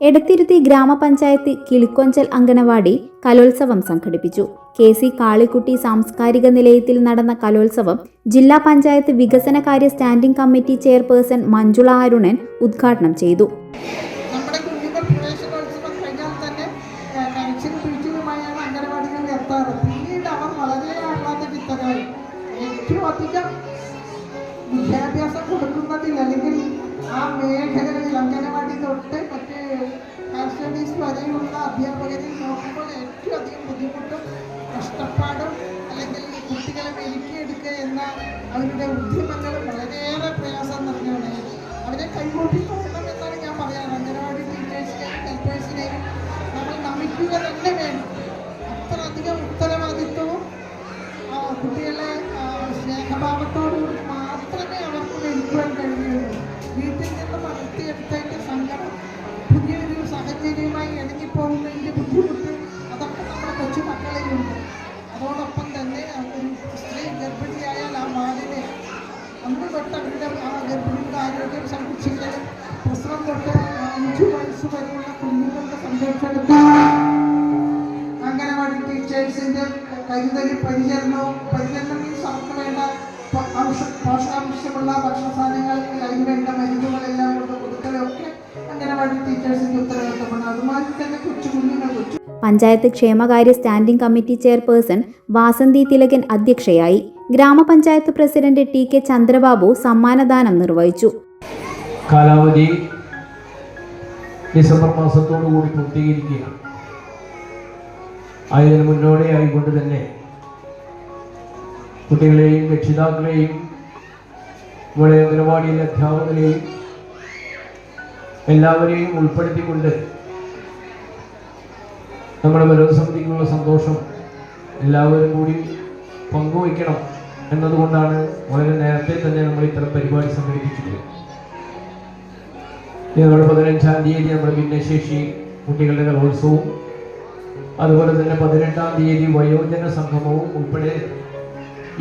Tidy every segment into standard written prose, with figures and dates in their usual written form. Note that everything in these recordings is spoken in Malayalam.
എടത്തിരുത്തി ഗ്രാമപഞ്ചായത്ത് കിളിക്കൊഞ്ചൽ അങ്കണവാടി കലോത്സവം സംഘടിപ്പിച്ചു. KC കാളിക്കുട്ടി സാംസ്കാരിക നിലയത്തിൽ നടന്ന കലോത്സവം ജില്ലാ പഞ്ചായത്ത് വികസനകാര്യ standing committee chairperson Manjula Arunan ഉദ്ഘാടനം ചെയ്തു. വിദ്യാഭ്യാസം കൊടുക്കുന്നതിൽ അല്ലെങ്കിൽ ആ മേഖലകളിൽ അംഗനവാടി തൊട്ട് മറ്റ് ഹയർ സ്റ്റഡീസ് വരെയുള്ള അധ്യാപകരിൽ നോക്കുമ്പോൾ ഏറ്റവും അധികം ബുദ്ധിമുട്ടും കഷ്ടപ്പാടും അല്ലെങ്കിൽ കുട്ടികളെ മെരുക്കിയെടുക്കുക എന്ന അവരുടെ ഉദ്യമങ്ങളും വളരെയേറെ പ്രയാസം നിറഞ്ഞാണ്. അവരെ കൈകൂട്ടി പോകണം എന്നാണ് ഞാൻ പറയാറ്. അംഗനവാടി ടീച്ചേഴ്സിനെയും ഹെൽപ്പേഴ്സിനെയും നമ്മൾ നമിക്കുക തന്നെ വേണം. അത്രയധികം ഉത്തരവാദിത്വവും കുട്ടികളെ സ്നേഹഭാവത്തോടുകൂടി മാത്രമേ അവർക്ക് ലഭിക്കുവാൻ കഴിയുള്ളൂ. വീട്ടിൽ നിന്ന് വളർത്തിയെടുത്തതിൻ്റെ സങ്കടം പുതിയൊരു സാഹചര്യവുമായി ഇണങ്ങിപ്പോകുന്നതിൻ്റെ ബുദ്ധിമുട്ട് അതൊക്കെ നമ്മുടെ കൊച്ചുമക്കളിലുണ്ട്. അതോടൊപ്പം തന്നെ ഒരു സ്ത്രീ ഗർഭിണിയായാൽ ആ ബാലിനെ അന്ന് തൊട്ട് അവരുടെ ആ ഗർഭിണിയുടെ ആരോഗ്യം സംരക്ഷിക്കലും പ്രസവം തൊട്ട് 5 വയസ്സ് വരെയുള്ള കുഞ്ഞുങ്ങളുടെ സംരക്ഷണത്തിൽ അംഗനവാടി ടീച്ചേഴ്സിൻ്റെ കരുതലും പരിചരണം മീൻസ് അവർക്ക് വേണ്ട പോഷകാംശമുള്ള ഭക്ഷണസാധനങ്ങൾ, അതിന് വേണ്ട മരുന്നുകളെല്ലാം കൊണ്ട് കൊടുക്കലൊക്കെ അംഗനവാടി ടീച്ചേഴ്സിൻ്റെ ഉത്തരവാദിത്തമാണ്. അതുമാതിരി തന്നെ കുഞ്ഞുങ്ങൾ പഞ്ചായത്ത് ക്ഷേമകാര്യ standing committee chairperson Vasanthi Thilakan അധ്യക്ഷയായി. ഗ്രാമപഞ്ചായത്ത് പ്രസിഡന്റ് TK ചന്ദ്രബാബു സമ്മാനദാനം നിർവഹിച്ചു. കാലാവധി ഡിസംബർ മാസത്തോടുകൂടി പൂർത്തീകരിക്കുകയാണ്. അതിന് മുന്നോടിയായിക്കൊണ്ട് തന്നെ കുട്ടികളെയും രക്ഷിതാക്കളെയും ഇവിടെ അംഗനവാടിയിലെ അധ്യാപകരെയും എല്ലാവരെയും ഉൾപ്പെടുത്തിക്കൊണ്ട് നമ്മുടെ മനോസമിതിക്കുള്ള സന്തോഷം എല്ലാവരും കൂടി പങ്കുവയ്ക്കണം എന്നതുകൊണ്ടാണ് വളരെ നേരത്തെ തന്നെ നമ്മൾ ഇത്തരം പരിപാടി സംഘടിപ്പിച്ചിട്ടുള്ളത്. നമ്മൾ 15-ാം തീയതി നമ്മുടെ ഭിന്നശേഷി കുട്ടികളുടെ കലോത്സവവും അതുപോലെ തന്നെ 18-ാം തീയതി വയോജന സംഗമവും ഉൾപ്പെടെ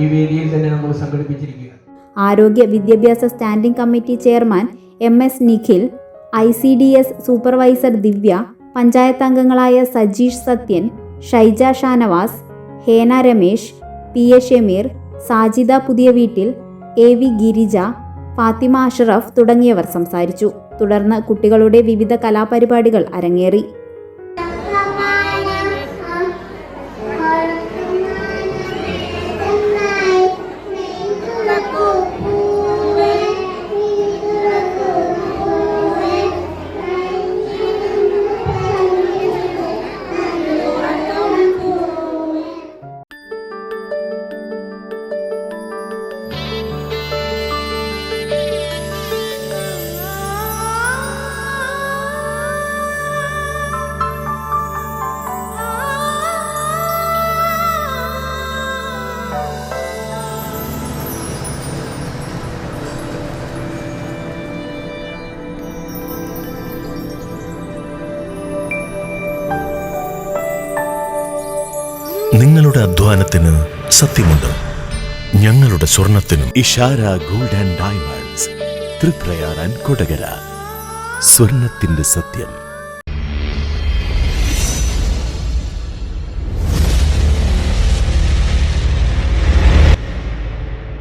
ഈ വേദിയിൽ തന്നെ നമ്മൾ സംഘടിപ്പിച്ചിരിക്കുകയാണ്. ആരോഗ്യ വിദ്യാഭ്യാസ standing committee chairman MS Nikhil, ICDS supervisor Divya, panchayat അംഗങ്ങളായ സജീഷ് സത്യൻ, ഷൈജ ഷാനവാസ്, ഹേന രമേശ്, PA ഷമീർ, സാജിദ പുതിയ വീട്ടിൽ, AV ഗിരിജ, ഫാത്തിമ അഷ്റഫ് തുടങ്ങിയവർ സംസാരിച്ചു. തുടർന്ന് കുട്ടികളുടെ വിവിധ കലാപരിപാടികൾ അരങ്ങേറി. നിങ്ങളുടെ അധ്വാനത്തിന് സത്യമുണ്ട്. ഞങ്ങളുടെ സ്വർണത്തിനും. Ishara gold and diamonds, Triprayar and Kodakara. സ്വർണത്തിന്റെ സത്യം.